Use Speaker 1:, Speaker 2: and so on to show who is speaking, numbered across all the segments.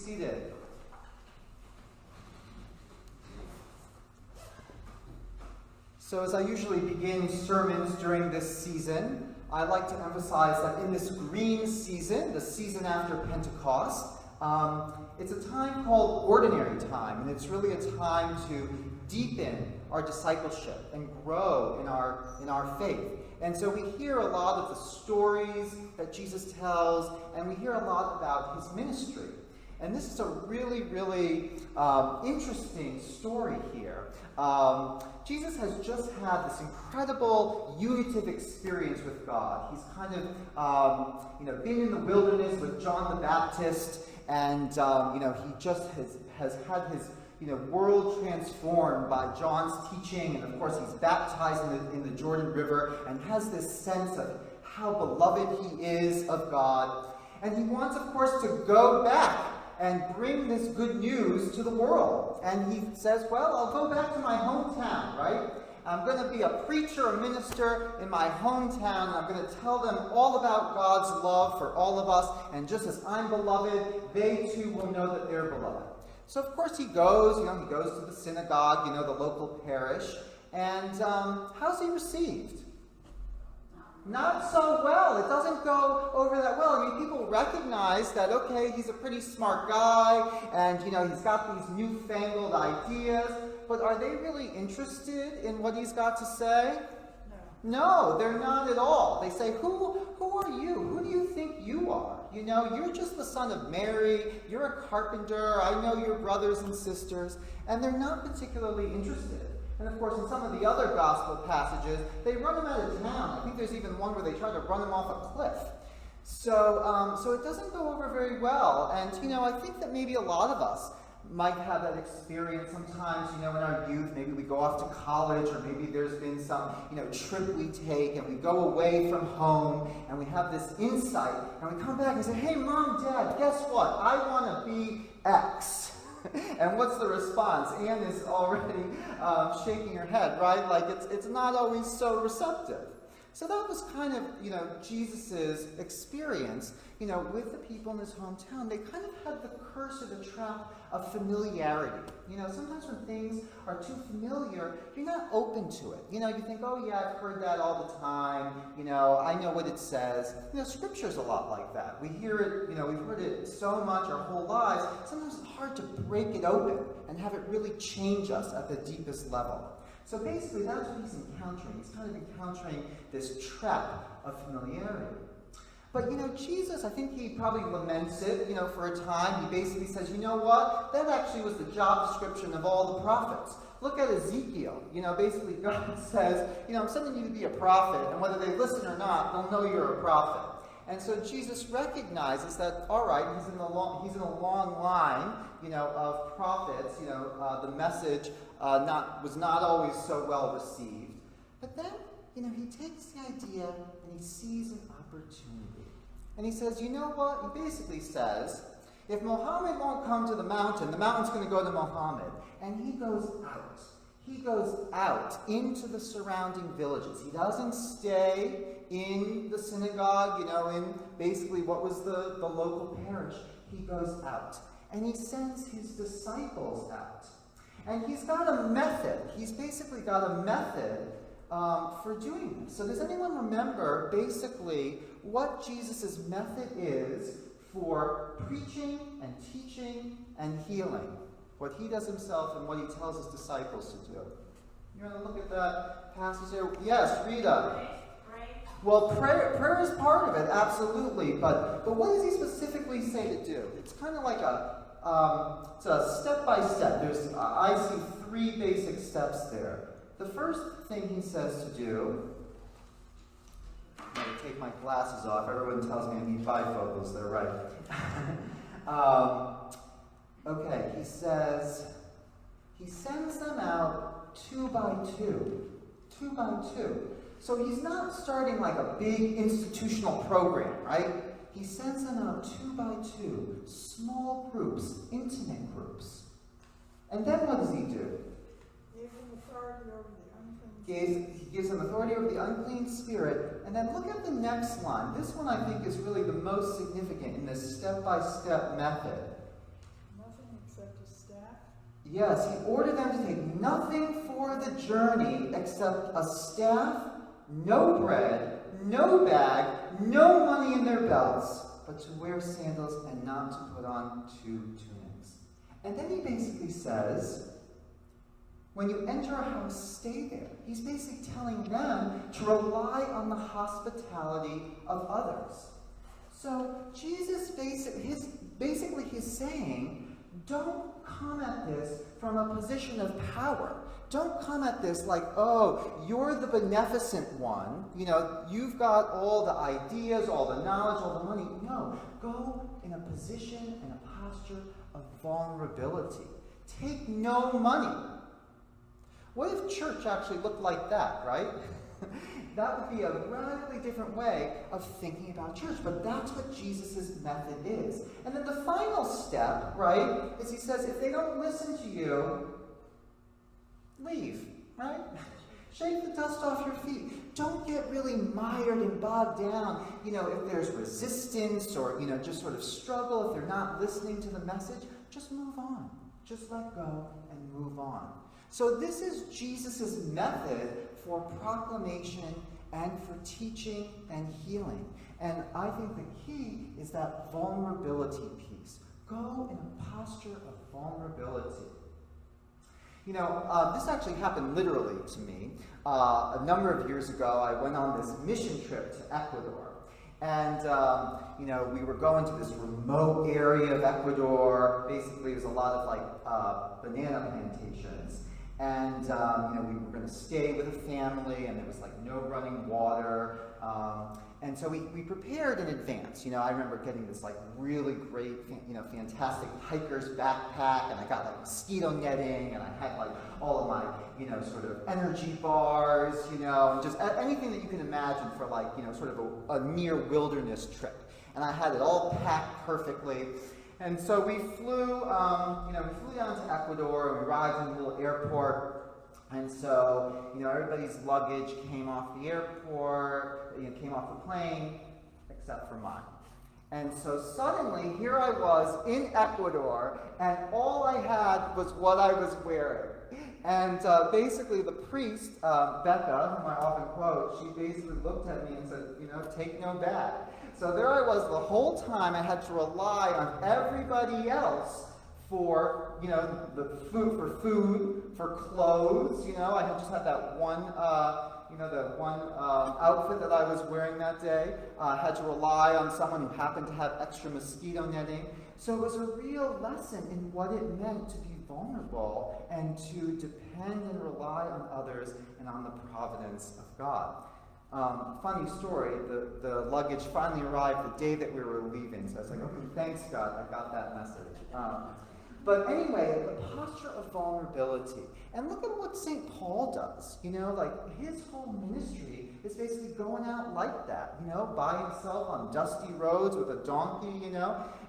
Speaker 1: seated. So as I usually begin sermons during this season, I like to emphasize that in this green season, the season after Pentecost, it's a time called ordinary time, and it's really a time to deepen our discipleship and grow in our faith. And so we hear a lot of the stories that Jesus tells, and we hear a lot about his ministry. And this is a really, really interesting story here. Jesus has just had this incredible unitive experience with God. He's kind of, been in the wilderness with John the Baptist, and he just has had his world transformed by John's teaching, and of course he's baptized in the Jordan River, and has this sense of how beloved he is of God. And he wants, of course, to go back and bring this good news to the world. And he says, well, I'll go back to my hometown, right? I'm going to be a preacher, a minister in my hometown, and I'm going to tell them all about God's love for all of us, and just as I'm beloved, they too will know that they're beloved. So of course he goes, he goes to the synagogue, the local parish, and how's he received? Not so well. It doesn't go over that well. I mean, people recognize that, okay, he's a pretty smart guy, and, he's got these newfangled ideas, but are they really interested in what he's got to say? No, they're not at all. They say, who are you? Who do you think you are? You're just the son of Mary. You're a carpenter. I know your brothers and sisters. And they're not particularly interested. And of course, in some of the other gospel passages, they run him out of town. I think there's even one where they try to run him off a cliff. So it doesn't go over very well. And, I think that maybe a lot of us might have that experience sometimes, in our youth. Maybe we go off to college, or maybe there's been some, trip we take, and we go away from home, and we have this insight, and we come back and say, hey, Mom, Dad, guess what? I want to be X. And what's the response? Anne is already shaking her head, right? Like it's not always so receptive. So that was kind of, Jesus's experience, with the people in his hometown. They kind of had the curse or the trap of familiarity. Sometimes when things are too familiar, you're not open to it. You think, oh yeah, I've heard that all the time. I know what it says. Scripture's a lot like that. We hear it, we've heard it so much our whole lives. Sometimes it's hard to break it open and have it really change us at the deepest level. So basically, that's what he's encountering. He's kind of encountering this trap of familiarity. But, Jesus, I think he probably laments it, for a time. He basically says, you know what? That actually was the job description of all the prophets. Look at Ezekiel. Basically God says, I'm sending you to be a prophet, and whether they listen or not, they'll know you're a prophet. And so Jesus recognizes that, all right, he's in a long line, of prophets. The message was not always so well received. But then, he takes the idea and he sees an opportunity. And he says, you know what? He basically says, if Muhammad won't come to the mountain's going to go to Muhammad. And he goes out. He goes out into the surrounding villages. He doesn't stay in the synagogue, in basically what was the local parish. He goes out. And he sends his disciples out. And he's got a method. He's basically got a method for doing this. So does anyone remember basically what Jesus' method is for preaching and teaching and healing? What he does himself and what he tells his disciples to do. You want to look at that passage there? Yes, Rita. Well, prayer is part of it, absolutely. But what does he specifically say to do? It's kind of like it's a step-by-step. I see three basic steps there. The first thing he says to do, I'm going to take my glasses off. Everyone tells me I need bifocals. They're right. Okay, he says, he sends them out 2 by 2. 2 by 2. So he's not starting like a big institutional program, right? He sends them out 2 by 2, small groups, intimate groups. And then what does he do? He gives them authority over the unclean spirit. And then look at the next line. This one I think is really the most significant in this step-by-step method. Yes, he ordered them to take nothing for the journey except a staff, no bread, no bag, no money in their belts, but to wear sandals and not to put on 2 tunics. And then he basically says, when you enter a house, stay there. He's basically telling them to rely on the hospitality of others. So Jesus basically he's saying, don't come at this from a position of power. Don't come at this like, oh, you're the beneficent one. You've got all the ideas, all the knowledge, all the money. No, go in a position and a posture of vulnerability. Take no money. What if church actually looked like that, right? That would be a radically different way of thinking about church, but that's what Jesus' method is. And then the final step, right, is he says, if they don't listen to you, leave, right? Shake the dust off your feet. Don't get really mired and bogged down. If there's resistance or, just sort of struggle, if they're not listening to the message, just move on. Just let go and move on. So this is Jesus' method for proclamation and for teaching and healing. And I think the key is that vulnerability piece. Go in a posture of vulnerability. This actually happened literally to me. A number of years ago, I went on this mission trip to Ecuador. And, we were going to this remote area of Ecuador. Basically, it was a lot of, banana plantations. And, we were going to stay with a family, and there was, no running water. And so we prepared in advance. I remember getting this, really great, fantastic hiker's backpack, and I got, mosquito netting, and I had, all of my, sort of energy bars, and just anything that you can imagine for, sort of a near wilderness trip. And I had it all packed perfectly. And so we flew down to Ecuador, and we arrived in a little airport. And so, everybody's luggage came off the airport, came off the plane, except for mine. And so suddenly, here I was in Ecuador, and all I had was what I was wearing. And basically, the priest, Becca, whom I often quote, she basically looked at me and said, take no bag. So there I was the whole time. I had to rely on everybody else for, the food, for clothes. I just had that one, outfit that I was wearing that day. I had to rely on someone who happened to have extra mosquito netting. So it was a real lesson in what it meant to be vulnerable and to depend and rely on others and on the providence of God. Funny story, the luggage finally arrived the day that we were leaving. So I was like, okay, thanks God, I got that message. But anyway, the posture of vulnerability. And look at what St. Paul does. His whole ministry is basically going out like that, by himself on dusty roads with a donkey,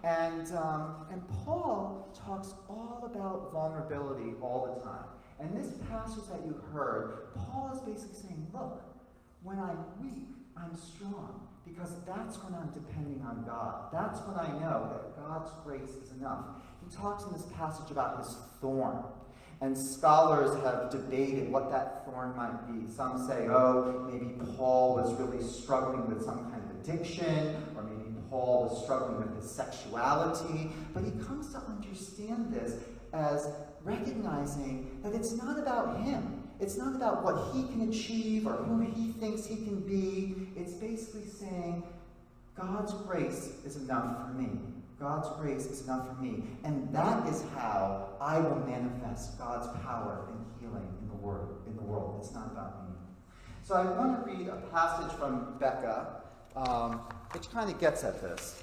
Speaker 1: And Paul talks all about vulnerability all the time. And this passage that you heard, Paul is basically saying, look, when I'm weak, I'm strong, because that's when I'm depending on God. That's when I know that God's grace is enough. He talks in this passage about his thorn, and scholars have debated what that thorn might be. Some say, maybe Paul was really struggling with some kind of addiction, or maybe Paul was struggling with his sexuality, but he comes to understand this as recognizing that it's not about him. It's not about what he can achieve or who he thinks he can be. It's basically saying, God's grace is enough for me. God's grace is enough for me. And that is how I will manifest God's power and healing in the world. It's not about me. So I want to read a passage from Becca, which kind of gets at this.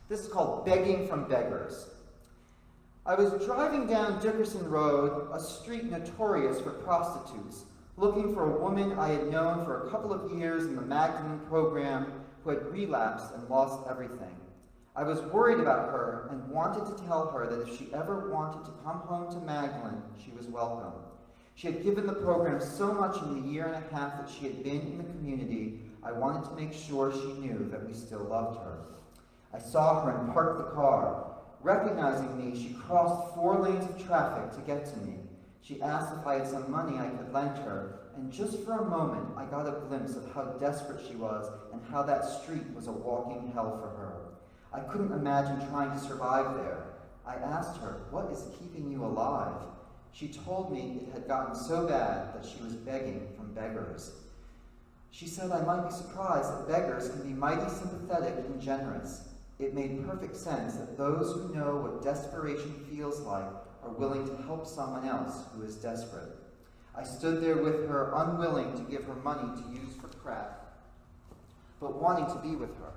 Speaker 1: This is called Begging from Beggars. I was driving down Dickerson Road, a street notorious for prostitutes, looking for a woman I had known for a couple of years in the Magdalene program who had relapsed and lost everything. I was worried about her and wanted to tell her that if she ever wanted to come home to Magdalene, she was welcome. She had given the program so much in the year and a half that she had been in the community, I wanted to make sure she knew that we still loved her. I saw her and parked the car, Recognizing me, she crossed 4 lanes of traffic to get to me. She asked if I had some money I could lend her, and just for a moment I got a glimpse of how desperate she was and how that street was a walking hell for her. I couldn't imagine trying to survive there. I asked her, "What is keeping you alive?" She told me it had gotten so bad that she was begging from beggars. She said I might be surprised that beggars can be mighty sympathetic and generous. It made perfect sense that those who know what desperation feels like are willing to help someone else who is desperate. I stood there with her, unwilling to give her money to use for crack, but wanting to be with her.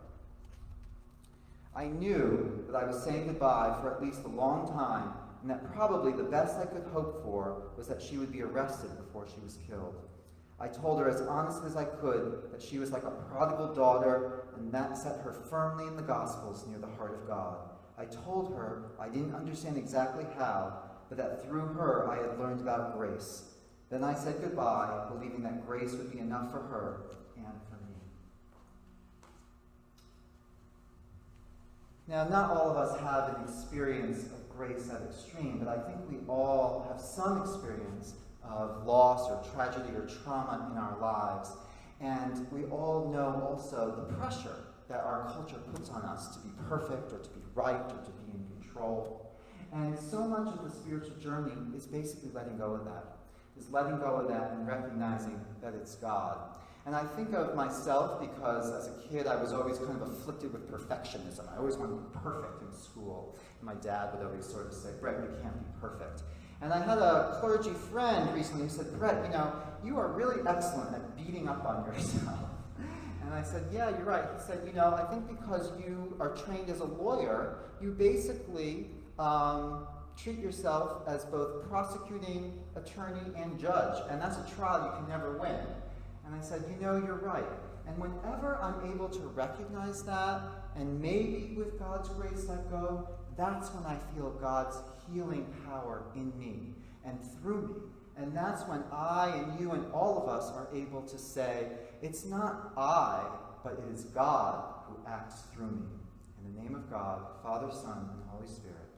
Speaker 1: I knew that I was saying goodbye for at least a long time, and that probably the best I could hope for was that she would be arrested before she was killed. I told her as honestly as I could that she was like a prodigal daughter, and that set her firmly in the Gospels near the heart of God. I told her I didn't understand exactly how, but that through her I had learned about grace. Then I said goodbye, believing that grace would be enough for her and for me. Now, not all of us have an experience of grace that extreme, but I think we all have some experience of loss or tragedy or trauma in our lives. And we all know also the pressure that our culture puts on us to be perfect or to be right or to be in control. And so much of the spiritual journey is basically letting go of that, is letting go of that and recognizing that it's God. And I think of myself because as a kid I was always kind of afflicted with perfectionism. I always wanted to be perfect in school. And my dad would always sort of say, "Brett, you can't be perfect." And I had a clergy friend recently who said, "Brett, you are really excellent at beating up on yourself." And I said, "Yeah, you're right." He said, "I think because you are trained as a lawyer, you basically treat yourself as both prosecuting attorney and judge, and that's a trial you can never win." And I said, "You're right." And whenever I'm able to recognize that, and maybe with God's grace let go, that's when I feel God's healing power in me and through me. And that's when I and you and all of us are able to say, it's not I, but it is God who acts through me. In the name of God, Father, Son, and Holy Spirit.